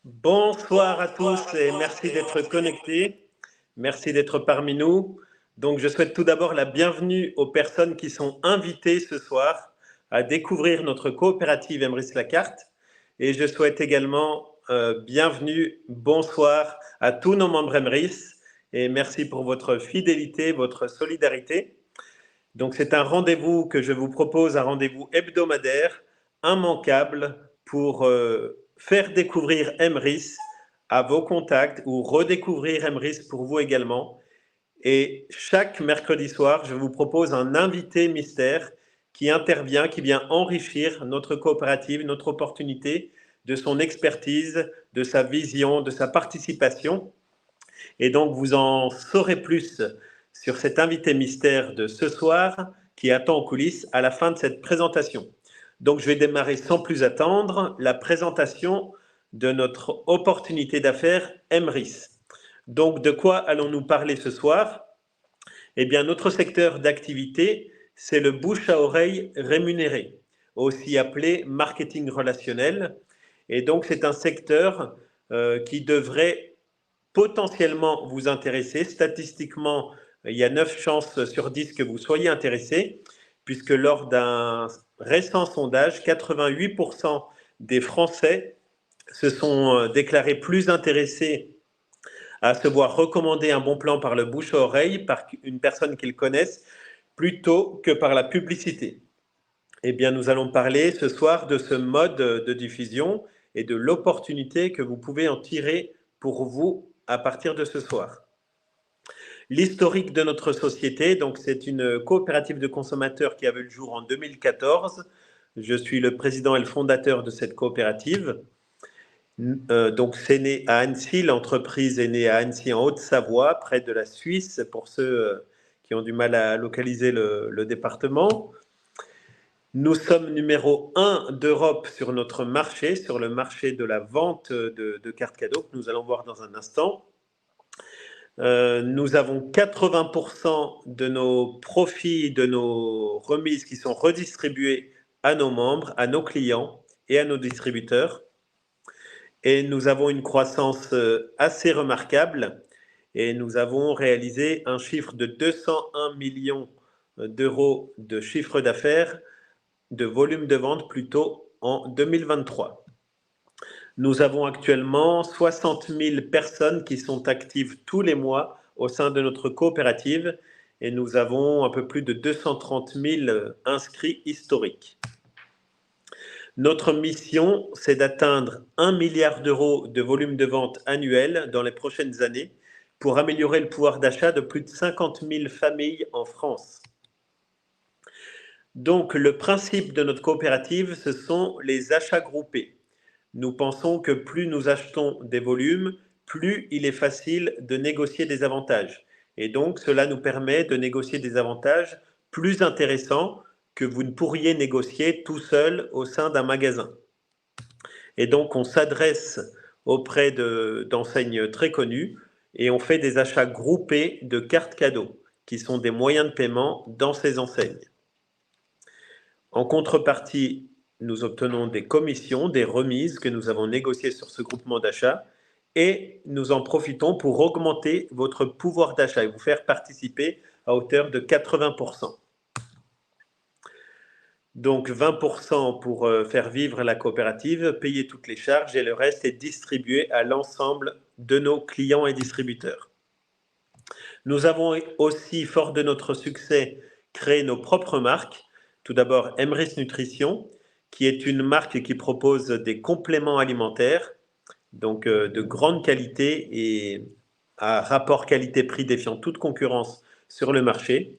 Bonsoir à tous et merci d'être connectés. Merci d'être parmi nous. Donc, je souhaite tout d'abord la bienvenue aux personnes qui sont invitées ce soir à découvrir notre coopérative Emrys Lacarte. Et je souhaite également bienvenue, bonsoir à tous nos membres Emrys. Et merci pour votre fidélité, votre solidarité. Donc, c'est un rendez-vous que je vous propose, un rendez-vous hebdomadaire, immanquable, pour faire découvrir Emrys à vos contacts ou redécouvrir Emrys pour vous également. Et chaque mercredi soir, je vous propose un invité mystère qui intervient, qui vient enrichir notre coopérative, notre opportunité, de son expertise, de sa vision, de sa participation. Et donc, vous en saurez plus sur cet invité mystère de ce soir qui attend en coulisses à la fin de cette présentation. Donc, je vais démarrer sans plus attendre la présentation de notre opportunité d'affaires Emrys. Donc, de quoi allons-nous parler ce soir? Eh bien, notre secteur d'activité, c'est le bouche à oreille rémunéré, aussi appelé marketing relationnel. Et donc, c'est un secteur qui devrait potentiellement vous intéresser. Statistiquement, il y a 9 chances sur 10 que vous soyez intéressé, puisque lors d'un récent sondage, 88% des Français se sont déclarés plus intéressés à se voir recommander un bon plan par le bouche à oreille, par une personne qu'ils connaissent, plutôt que par la publicité. Eh bien, nous allons parler ce soir de ce mode de diffusion et de l'opportunité que vous pouvez en tirer pour vous à partir de ce soir. L'historique de notre société, donc c'est une coopérative de consommateurs qui a vu le jour en 2014. Je suis le président et le fondateur de cette coopérative. Donc c'est né à Annecy, l'entreprise est née à Annecy en Haute-Savoie, près de la Suisse, pour ceux qui ont du mal à localiser le département. Nous sommes numéro 1 d'Europe sur notre marché, sur le marché de la vente de cartes cadeaux, que nous allons voir dans un instant. Nous avons 80% de nos profits, de nos remises qui sont redistribués à nos membres, à nos clients et à nos distributeurs. Et nous avons une croissance assez remarquable et nous avons réalisé un chiffre de 201 millions d'euros de chiffre d'affaires, de volume de vente plutôt en 2023. Nous avons actuellement 60 000 personnes qui sont actives tous les mois au sein de notre coopérative et nous avons un peu plus de 230 000 inscrits historiques. Notre mission, c'est d'atteindre 1 milliard d'euros de volume de vente annuel dans les prochaines années pour améliorer le pouvoir d'achat de plus de 50 000 familles en France. Donc, le principe de notre coopérative, ce sont les achats groupés. Nous pensons que plus nous achetons des volumes, plus il est facile de négocier des avantages. Et donc, cela nous permet de négocier des avantages plus intéressants que vous ne pourriez négocier tout seul au sein d'un magasin. Et donc, on s'adresse auprès d'enseignes très connues et on fait des achats groupés de cartes cadeaux, qui sont des moyens de paiement dans ces enseignes. En contrepartie, nous obtenons des commissions, des remises que nous avons négociées sur ce groupement d'achat et nous en profitons pour augmenter votre pouvoir d'achat et vous faire participer à hauteur de 80%. Donc 20% pour faire vivre la coopérative, payer toutes les charges et le reste est distribué à l'ensemble de nos clients et distributeurs. Nous avons aussi, fort de notre succès, créé nos propres marques. Tout d'abord, Emrys Nutrition, qui est une marque qui propose des compléments alimentaires, donc de grande qualité et à rapport qualité-prix défiant toute concurrence sur le marché.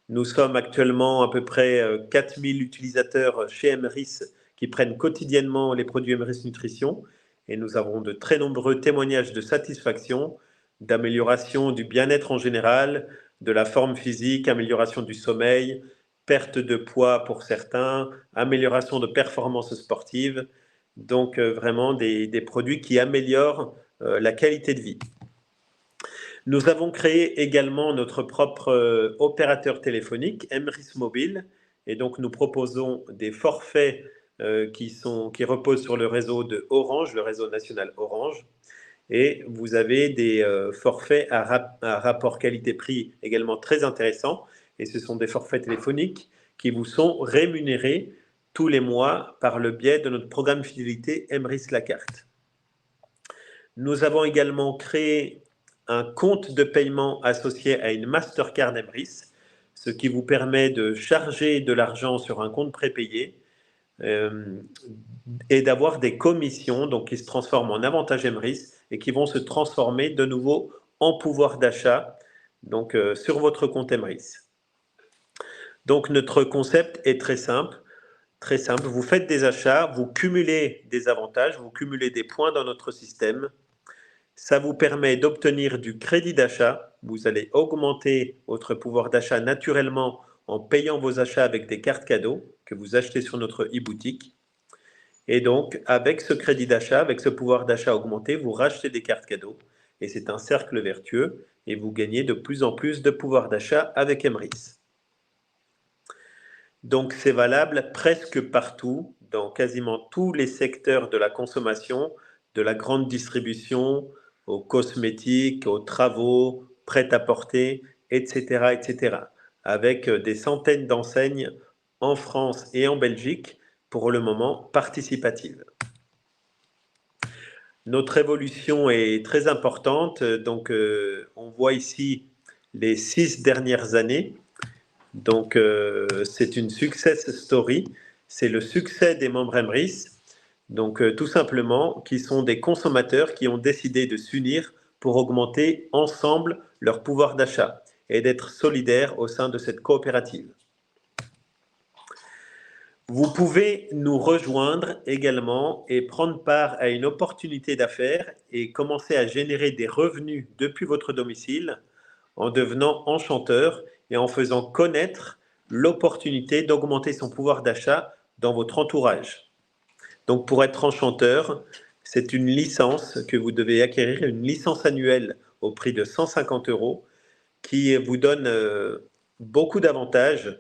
Nous sommes actuellement à peu près 4000 utilisateurs chez Emrys qui prennent quotidiennement les produits Emrys Nutrition et nous avons de très nombreux témoignages de satisfaction, d'amélioration du bien-être en général, de la forme physique, amélioration du sommeil, perte de poids pour certains, amélioration de performance sportive, donc vraiment des produits qui améliorent la qualité de vie. Nous avons créé également notre propre opérateur téléphonique, Emrys Mobile, et donc nous proposons des forfaits qui reposent sur le réseau de Orange, le réseau national Orange. Et vous avez des forfaits à rapport qualité-prix également très intéressants. Et ce sont des forfaits téléphoniques qui vous sont rémunérés tous les mois par le biais de notre programme fidélité Emrys la carte. Nous avons également créé un compte de paiement associé à une Mastercard Emrys, ce qui vous permet de charger de l'argent sur un compte prépayé et d'avoir des commissions donc, qui se transforment en avantages Emrys et qui vont se transformer de nouveau en pouvoir d'achat donc, sur votre compte Emrys. Donc notre concept est très simple. Très simple, vous faites des achats, vous cumulez des avantages, vous cumulez des points dans notre système. Ça vous permet d'obtenir du crédit d'achat. Vous allez augmenter votre pouvoir d'achat naturellement en payant vos achats avec des cartes cadeaux que vous achetez sur notre e-boutique. Et donc, avec ce crédit d'achat, avec ce pouvoir d'achat augmenté, vous rachetez des cartes cadeaux. Et c'est un cercle vertueux et vous gagnez de plus en plus de pouvoir d'achat avec Emrys. Donc, c'est valable presque partout, dans quasiment tous les secteurs de la consommation, de la grande distribution, aux cosmétiques, aux travaux, prêt-à-porter, etc., etc., avec des centaines d'enseignes en France et en Belgique, pour le moment participatives. Notre évolution est très importante, donc on voit ici les 6 dernières années. Donc, c'est une success story. C'est le succès des membres Emrys. Donc, tout simplement, qui sont des consommateurs qui ont décidé de s'unir pour augmenter ensemble leur pouvoir d'achat et d'être solidaires au sein de cette coopérative. Vous pouvez nous rejoindre également et prendre part à une opportunité d'affaires et commencer à générer des revenus depuis votre domicile en devenant enchanteur et en faisant connaître l'opportunité d'augmenter son pouvoir d'achat dans votre entourage. Donc pour être enchanteur, c'est une licence que vous devez acquérir, une licence annuelle au prix de 150 € qui vous donne beaucoup d'avantages.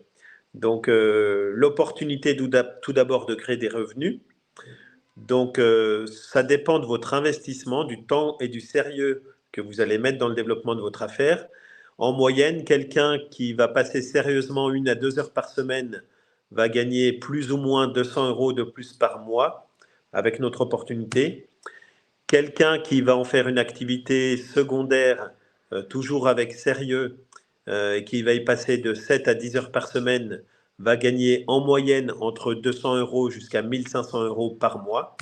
Donc l'opportunité tout d'abord de créer des revenus. Donc ça dépend de votre investissement, du temps et du sérieux que vous allez mettre dans le développement de votre affaire. En moyenne, quelqu'un qui va passer sérieusement 1 à 2 heures par semaine va gagner plus ou moins 200 € de plus par mois avec notre opportunité. Quelqu'un qui va en faire une activité secondaire, toujours avec sérieux, et qui va y passer de 7 à 10 heures par semaine, va gagner en moyenne entre 200 € jusqu'à 1500 € par mois.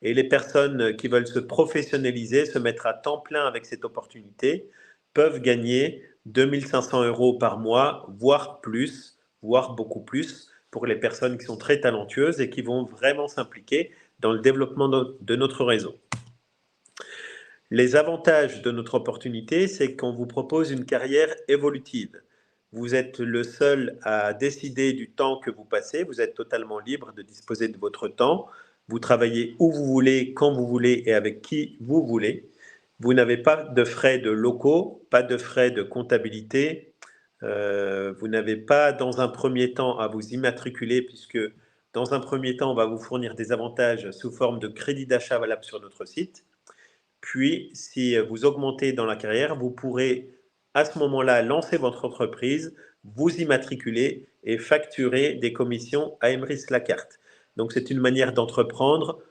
Et les personnes qui veulent se professionnaliser, se mettre à temps plein avec cette opportunité, peuvent gagner 2500 € par mois, voire plus, voire beaucoup plus, pour les personnes qui sont très talentueuses et qui vont vraiment s'impliquer dans le développement de notre réseau. Les avantages de notre opportunité, c'est qu'on vous propose une carrière évolutive. Vous êtes le seul à décider du temps que vous passez, vous êtes totalement libre de disposer de votre temps. Vous travaillez où vous voulez, quand vous voulez et avec qui vous voulez. Vous n'avez pas de frais de locaux, pas de frais de comptabilité. Vous n'avez pas dans un premier temps à vous immatriculer puisque dans un premier temps, on va vous fournir des avantages sous forme de crédit d'achat valable sur notre site. Puis, si vous augmentez dans la carrière, vous pourrez à ce moment-là lancer votre entreprise, vous immatriculer et facturer des commissions à Emrys la carte. Donc, c'est une manière d'entreprendre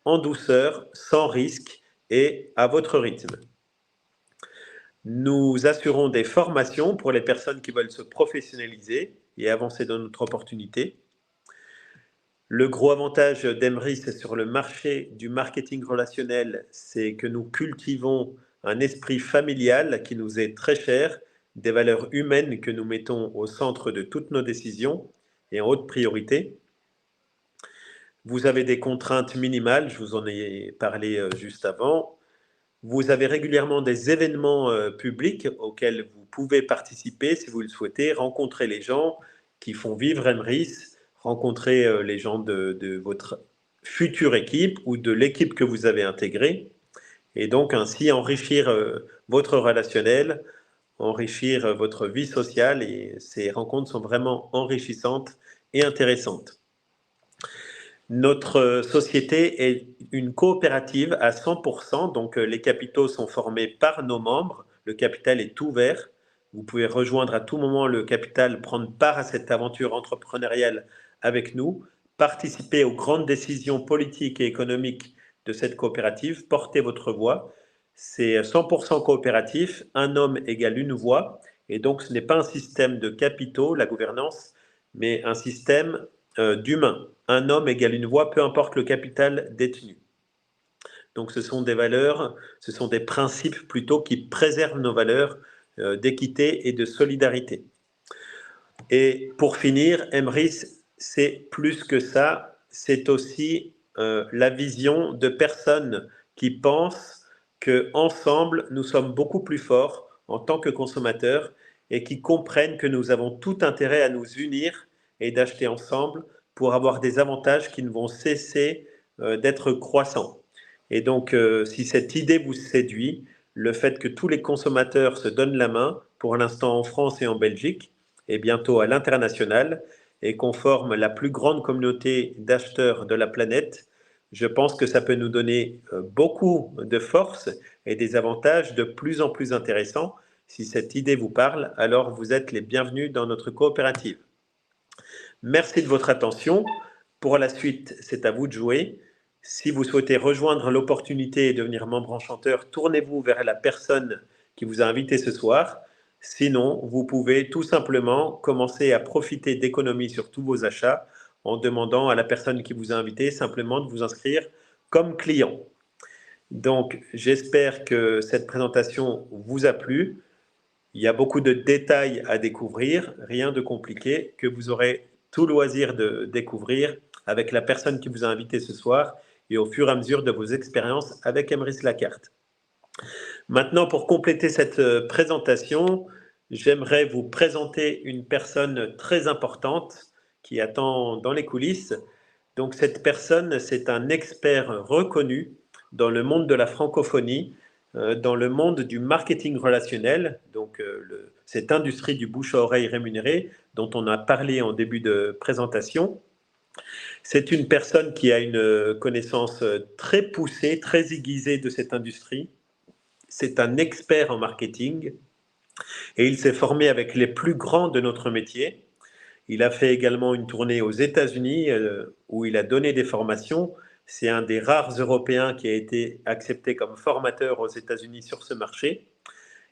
en douceur, sans risque et à votre rythme. Nous assurons des formations pour les personnes qui veulent se professionnaliser et avancer dans notre opportunité. Le gros avantage d'Emrys sur le marché du marketing relationnel, c'est que nous cultivons un esprit familial qui nous est très cher, des valeurs humaines que nous mettons au centre de toutes nos décisions et en haute priorité. Vous avez des contraintes minimales, je vous en ai parlé juste avant. Vous avez régulièrement des événements publics auxquels vous pouvez participer si vous le souhaitez, rencontrer les gens qui font vivre Emrys, rencontrer les gens de votre future équipe ou de l'équipe que vous avez intégrée, et donc ainsi enrichir votre relationnel, enrichir votre vie sociale, et ces rencontres sont vraiment enrichissantes et intéressantes. Notre société est une coopérative à 100%, donc les capitaux sont formés par nos membres, le capital est ouvert, vous pouvez rejoindre à tout moment le capital, prendre part à cette aventure entrepreneuriale avec nous, participer aux grandes décisions politiques et économiques de cette coopérative, porter votre voix. C'est 100% coopératif, un homme égale une voix, et donc ce n'est pas un système de capitaux, la gouvernance, mais un système d'humains. Un homme égale une voix, peu importe le capital détenu. Donc ce sont des valeurs, ce sont des principes plutôt qui préservent nos valeurs d'équité et de solidarité. Et pour finir, Emrys, c'est plus que ça, c'est aussi la vision de personnes qui pensent qu'ensemble, nous sommes beaucoup plus forts en tant que consommateurs et qui comprennent que nous avons tout intérêt à nous unir et d'acheter ensemble pour avoir des avantages qui ne vont cesser d'être croissants. Et donc, si cette idée vous séduit, le fait que tous les consommateurs se donnent la main, pour l'instant en France et en Belgique, et bientôt à l'international, et qu'on forme la plus grande communauté d'acheteurs de la planète, je pense que ça peut nous donner beaucoup de force et des avantages de plus en plus intéressants. Si cette idée vous parle, alors vous êtes les bienvenus dans notre coopérative. Merci de votre attention. Pour la suite, c'est à vous de jouer. Si vous souhaitez rejoindre l'opportunité et devenir membre enchanteur, tournez-vous vers la personne qui vous a invité ce soir. Sinon, vous pouvez tout simplement commencer à profiter d'économies sur tous vos achats en demandant à la personne qui vous a invité simplement de vous inscrire comme client. Donc, j'espère que cette présentation vous a plu. Il y a beaucoup de détails à découvrir, rien de compliqué, que vous aurez tout loisir de découvrir avec la personne qui vous a invité ce soir et au fur et à mesure de vos expériences avec Emrys Lacarte. Maintenant, pour compléter cette présentation, j'aimerais vous présenter une personne très importante qui attend dans les coulisses. Donc cette personne, c'est un expert reconnu dans le monde de la francophonie, dans le monde du marketing relationnel, donc cette industrie du bouche à oreille rémunéré dont on a parlé en début de présentation. C'est une personne qui a une connaissance très poussée, très aiguisée de cette industrie. C'est un expert en marketing et il s'est formé avec les plus grands de notre métier. Il a fait également une tournée aux États-Unis où il a donné des formations. C'est un des rares Européens qui a été accepté comme formateur aux États-Unis sur ce marché.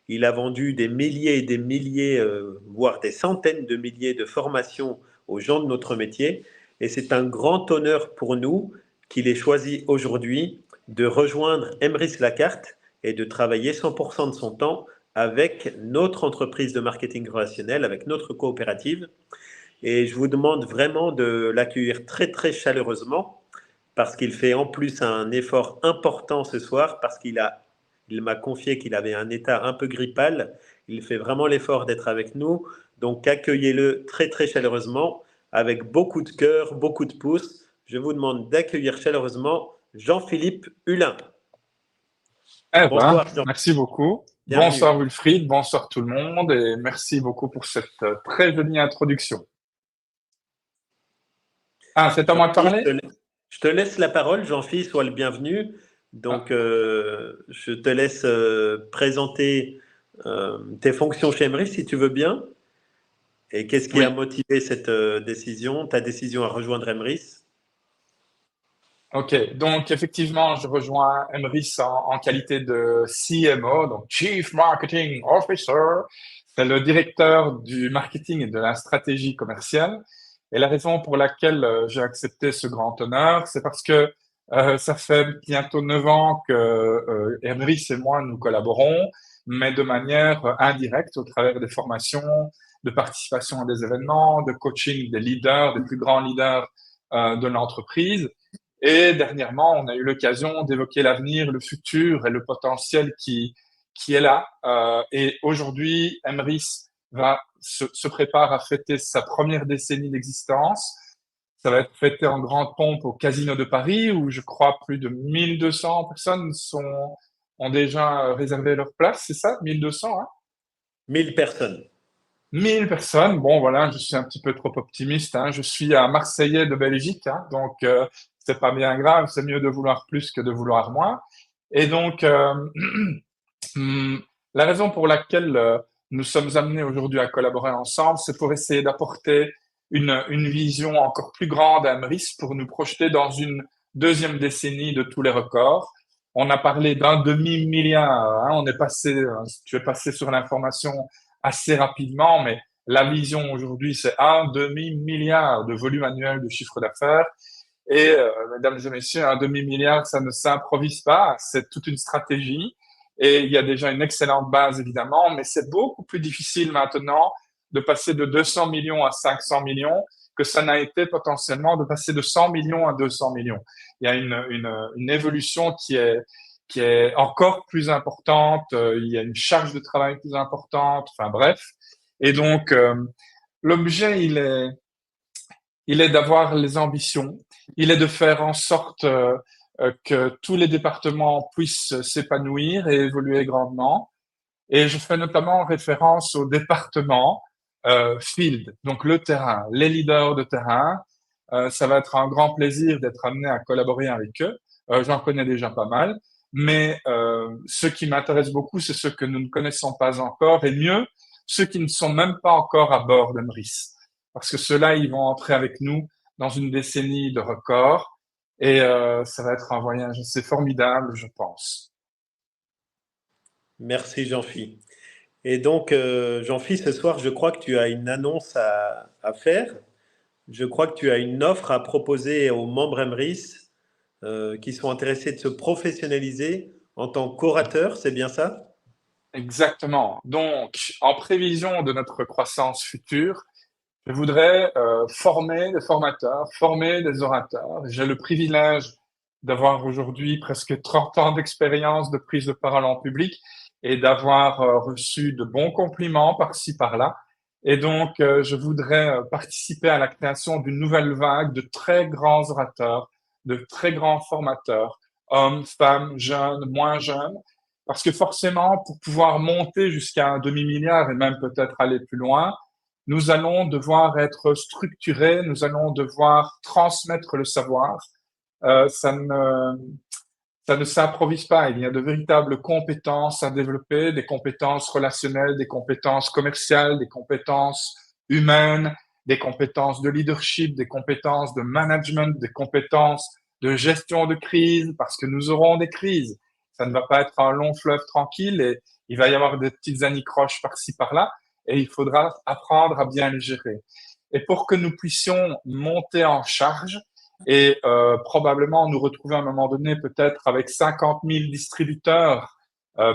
Il a vendu des milliers et des milliers, voire des centaines de milliers de formations aux gens de notre métier. Et c'est un grand honneur pour nous qu'il ait choisi aujourd'hui de rejoindre Emrys Lacarte et de travailler 100% de son temps avec notre entreprise de marketing relationnel, avec notre coopérative. Et je vous demande vraiment de l'accueillir très très chaleureusement parce qu'il fait en plus un effort important ce soir parce il m'a confié qu'il avait un état un peu grippal. Il fait vraiment l'effort d'être avec nous. Donc accueillez-le très très chaleureusement avec beaucoup de cœur, beaucoup de pouces. Je vous demande d'accueillir chaleureusement Jean-Philippe Hulin. Eh ben, Bonsoir Jean. merci beaucoup. Bienvenue. Bonsoir Wilfried, bonsoir tout le monde et merci beaucoup pour cette très jolie introduction. Ah, c'est à moi de Jean-Philippe, parler? je te laisse la parole. Jean-Philippe, sois le bienvenu. Donc, Ah, je te laisse présenter tes fonctions chez Emrys, si tu veux bien. Et qu'est-ce qui a oui, motivé cette décision, ta décision à rejoindre Emrys? ok. Donc effectivement, je rejoins Emrys en qualité de CMO, donc Chief Marketing Officer. C'est le directeur du marketing et de la stratégie commerciale. Et la raison pour laquelle j'ai accepté ce grand honneur, c'est parce que ça fait bientôt 9 ans que Emrys et moi, nous collaborons, mais de manière indirecte au travers des formations, de participation à des événements, de coaching des leaders, des plus grands leaders de l'entreprise. Et dernièrement, on a eu l'occasion d'évoquer l'avenir, le futur et le potentiel qui est là. Et aujourd'hui, Emrys se prépare à fêter sa première décennie d'existence. Ça va être fêté en grande pompe au Casino de Paris, où je crois plus de 1200 personnes ont déjà réservé leur place, c'est ça? 1200, hein? 1000 personnes. 1000 personnes, bon voilà, je suis un petit peu trop optimiste, hein. Je suis un Marseillais de Belgique, hein, donc c'est pas bien grave, c'est mieux de vouloir plus que de vouloir moins. Et donc, hum, la raison pour laquelle nous sommes amenés aujourd'hui à collaborer ensemble, c'est pour essayer d'apporter une vision encore plus grande à Emrys pour nous projeter dans une deuxième décennie de tous les records. On a parlé d'un demi-milliard, hein, on est passé, tu es passé sur l'information assez rapidement, mais la vision aujourd'hui, c'est un demi-milliard de volume annuel de chiffre d'affaires. Et mesdames et messieurs, un demi-milliard, ça ne s'improvise pas, c'est toute une stratégie. Et il y a déjà une excellente base, évidemment, mais c'est beaucoup plus difficile maintenant de passer de 200 millions à 500 millions que ça n'a été potentiellement de passer de 100 millions à 200 millions. Il y a une évolution qui est encore plus importante, il y a une charge de travail plus importante, enfin bref. Et donc, l'objet, il est d'avoir les ambitions, il est de faire en sorte que tous les départements puissent s'épanouir et évoluer grandement. Et je fais notamment référence au département field, donc le terrain, les leaders de terrain. Ça va être un grand plaisir d'être amené à collaborer avec eux. J'en connais déjà pas mal, mais ce qui m'intéresse beaucoup, c'est ceux que nous ne connaissons pas encore, et mieux, ceux qui ne sont même pas encore à bord d'Emrys. Parce que ceux-là, ils vont entrer avec nous dans une décennie de records, et ça va être un voyage assez formidable, je pense. Merci Jean-Phi. Et donc, Jean-Phi, ce soir, je crois que tu as une annonce à faire. Je crois que tu as une offre à proposer aux membres Emrys qui sont intéressés de se professionnaliser en tant qu'orateur, c'est bien ça? Exactement. Donc, en prévision de notre croissance future, je voudrais former des formateurs, former des orateurs. J'ai le privilège d'avoir aujourd'hui presque 30 ans d'expérience de prise de parole en public et d'avoir reçu de bons compliments par-ci, par-là. Et donc, je voudrais participer à la création d'une nouvelle vague de très grands orateurs, de très grands formateurs, hommes, femmes, jeunes, moins jeunes, parce que forcément, pour pouvoir monter jusqu'à un demi-milliard et même peut-être aller plus loin, nous allons devoir être structurés, nous allons devoir transmettre le savoir. Euh, ça ne, ça ne s'improvise pas. Il y a de véritables compétences à développer, des compétences relationnelles, des compétences commerciales, des compétences humaines, des compétences de leadership, des compétences de management, des compétences de gestion de crise, parce que nous aurons des crises. Ça ne va pas être un long fleuve tranquille et il va y avoir des petites anicroches par-ci, par-là et il faudra apprendre à bien les gérer. Et pour que nous puissions monter en charge, et probablement nous retrouver à un moment donné peut-être avec 50 000 distributeurs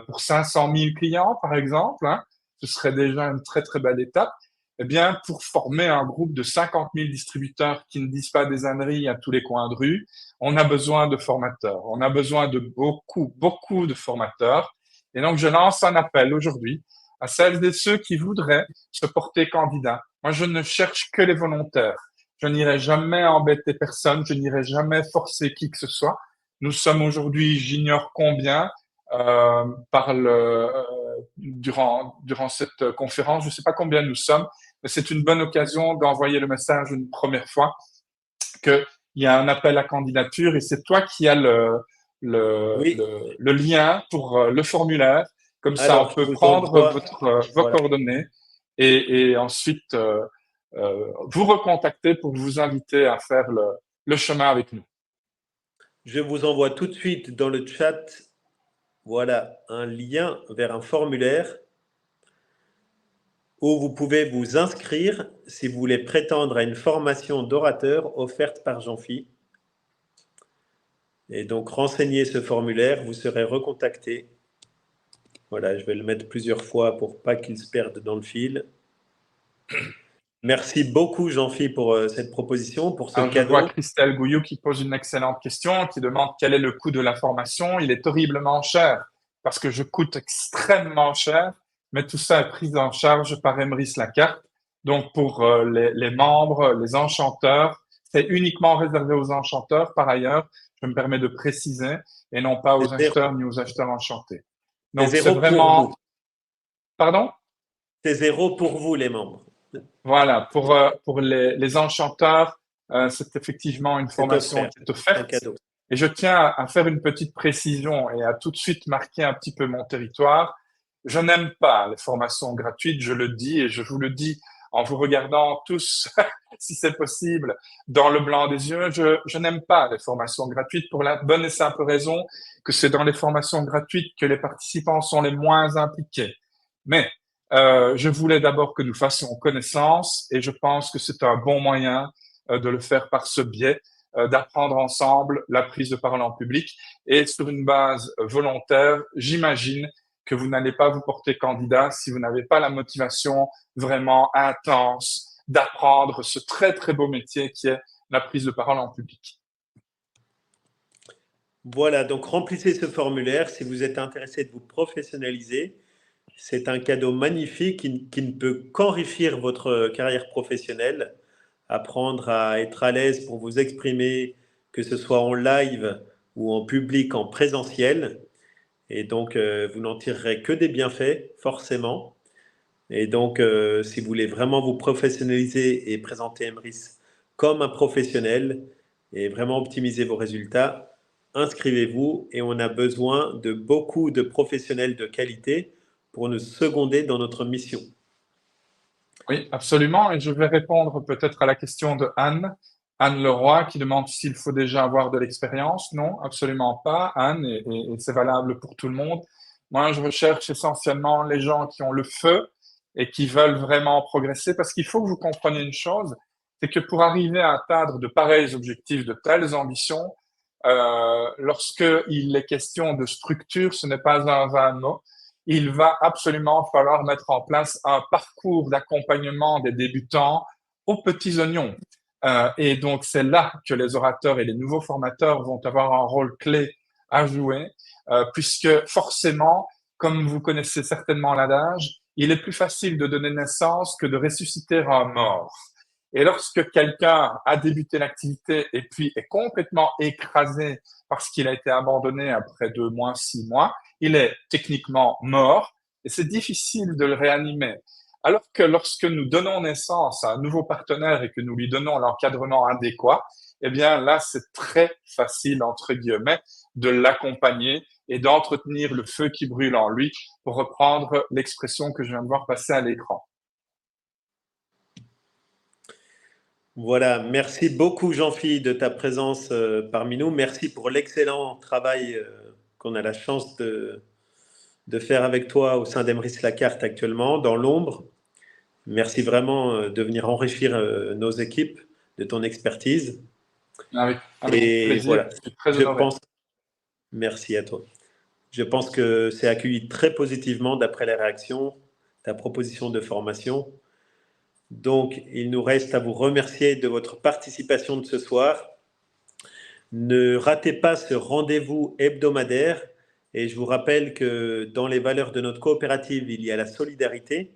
pour 500 000 clients, par exemple, hein, ce serait déjà une très très belle étape. Eh bien, pour former un groupe de 50 000 distributeurs qui ne disent pas des âneries à tous les coins de rue, on a besoin de formateurs. On a besoin de beaucoup, beaucoup de formateurs. Et donc, je lance un appel aujourd'hui à celles et ceux qui voudraient se porter candidat. Moi, je ne cherche que les volontaires. Je n'irai jamais embêter personne, je n'irai jamais forcer qui que ce soit. Nous sommes aujourd'hui, j'ignore combien, durant cette conférence, je ne sais pas combien nous sommes, mais c'est une bonne occasion d'envoyer le message une première fois qu'il y a un appel à candidature et c'est toi qui as Oui. le lien pour le formulaire. Comme ça, on Alors, je peut vous prendre envoie. vos Voilà. coordonnées et ensuite vous recontacter pour vous inviter à faire le chemin avec nous. Je vous envoie tout de suite dans le chat, voilà, un lien vers un formulaire où vous pouvez vous inscrire si vous voulez prétendre à une formation d'orateur offerte par Jean-Phi. Et donc, renseignez ce formulaire, vous serez recontacté. Voilà, je vais le mettre plusieurs fois pour pas qu'il se perde dans le fil. Merci beaucoup, Jean-Phi, pour cette proposition, pour ce Alors, je vois cadeau. Christelle Gouillou qui pose une excellente question, qui demande quel est le coût de la formation. Il est horriblement cher parce que je coûte extrêmement cher, mais tout ça est pris en charge par Emrys Lacarte. Donc, pour les membres, les enchanteurs, c'est uniquement réservé aux enchanteurs. Par ailleurs, je me permets de préciser, et non pas C'est aux zéro, acheteurs ni aux acheteurs enchantés. c'est Donc, c'est zéro pour vraiment... nous. Pardon? C'est zéro pour vous, les membres. Voilà, pour les enchanteurs, c'est effectivement une C'est formation offert. qui est C'est un offerte. cadeau. Et je tiens à faire une petite précision et à tout de suite marquer un petit peu mon territoire. Je n'aime pas les formations gratuites, je le dis et je vous le dis en vous regardant tous, si c'est possible, dans le blanc des yeux. Je n'aime pas les formations gratuites pour la bonne et simple raison que c'est dans les formations gratuites que les participants sont les moins impliqués. Mais je voulais d'abord que nous fassions connaissance et je pense que c'est un bon moyen de le faire par ce biais, d'apprendre ensemble la prise de parole en public et sur une base volontaire, j'imagine que vous n'allez pas vous porter candidat si vous n'avez pas la motivation vraiment intense d'apprendre ce très très beau métier qui est la prise de parole en public. Voilà, donc remplissez ce formulaire si vous êtes intéressé de vous professionnaliser. C'est un cadeau magnifique qui ne peut qu'enrichir votre carrière professionnelle. Apprendre à être à l'aise pour vous exprimer, que ce soit en live ou en public, en présentiel. Et donc, vous n'en tirerez que des bienfaits, forcément. Et donc, si vous voulez vraiment vous professionnaliser et présenter Emrys comme un professionnel et vraiment optimiser vos résultats, inscrivez-vous et on a besoin de beaucoup de professionnels de qualité pour nous seconder dans notre mission. Oui, absolument. Et je vais répondre peut-être à la question de Anne. Anne Leroy qui demande s'il faut déjà avoir de l'expérience. Non, absolument pas, Anne, et c'est valable pour tout le monde. Moi, je recherche essentiellement les gens qui ont le feu et qui veulent vraiment progresser parce qu'il faut que vous compreniez une chose, c'est que pour arriver à atteindre de pareils objectifs, de telles ambitions, lorsque il est question de structure, ce n'est pas un vain mot. Il va absolument falloir mettre en place un parcours d'accompagnement des débutants aux petits oignons. Et donc, c'est là que les orateurs et les nouveaux formateurs vont avoir un rôle clé à jouer, puisque forcément, comme vous connaissez certainement l'adage, il est plus facile de donner naissance que de ressusciter un mort. Et lorsque quelqu'un a débuté l'activité et puis est complètement écrasé parce qu'il a été abandonné après 2 mois, 6 mois, il est techniquement mort et c'est difficile de le réanimer. Alors que lorsque nous donnons naissance à un nouveau partenaire et que nous lui donnons l'encadrement adéquat, eh bien là, c'est très facile, entre guillemets, de l'accompagner et d'entretenir le feu qui brûle en lui, pour reprendre l'expression que je viens de voir passer à l'écran. Voilà, merci beaucoup Jean-Philippe de ta présence parmi nous. Merci pour l'excellent travail qu'on a la chance de faire avec toi au sein d'Emrys Lacarte actuellement, dans l'ombre. Merci vraiment de venir enrichir nos équipes de ton expertise. Avec Et plaisir, voilà, je suis très je honoré. pense, merci à toi. Je pense que c'est accueilli très positivement d'après les réactions, ta proposition de formation. Donc, il nous reste à vous remercier de votre participation de ce soir. Ne ratez pas ce rendez-vous hebdomadaire. Et je vous rappelle que dans les valeurs de notre coopérative, il y a la solidarité.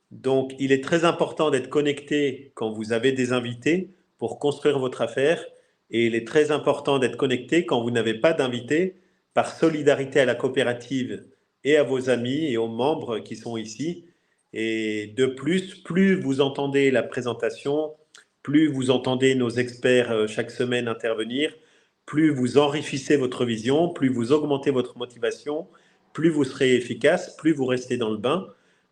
Donc, il est très important d'être connecté quand vous avez des invités pour construire votre affaire. Et il est très important d'être connecté quand vous n'avez pas d'invités par solidarité à la coopérative et à vos amis et aux membres qui sont ici. Et de plus vous entendez la présentation, plus vous entendez nos experts chaque semaine intervenir, plus vous enrichissez votre vision, plus vous augmentez votre motivation, plus vous serez efficace, plus vous restez dans le bain.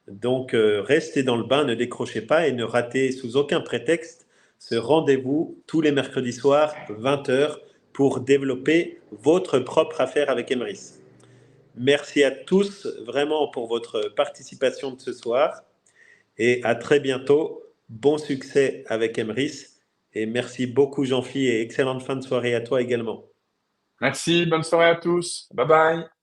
Donc, restez dans le bain, ne décrochez pas et ne ratez sous aucun prétexte ce rendez-vous tous les mercredis soirs, 20h, pour développer votre propre affaire avec Emrys. Merci à tous vraiment pour votre participation de ce soir et à très bientôt. Bon succès avec Emrys et merci beaucoup Jean-Philippe et excellente fin de soirée à toi également. Merci, bonne soirée à tous. Bye bye.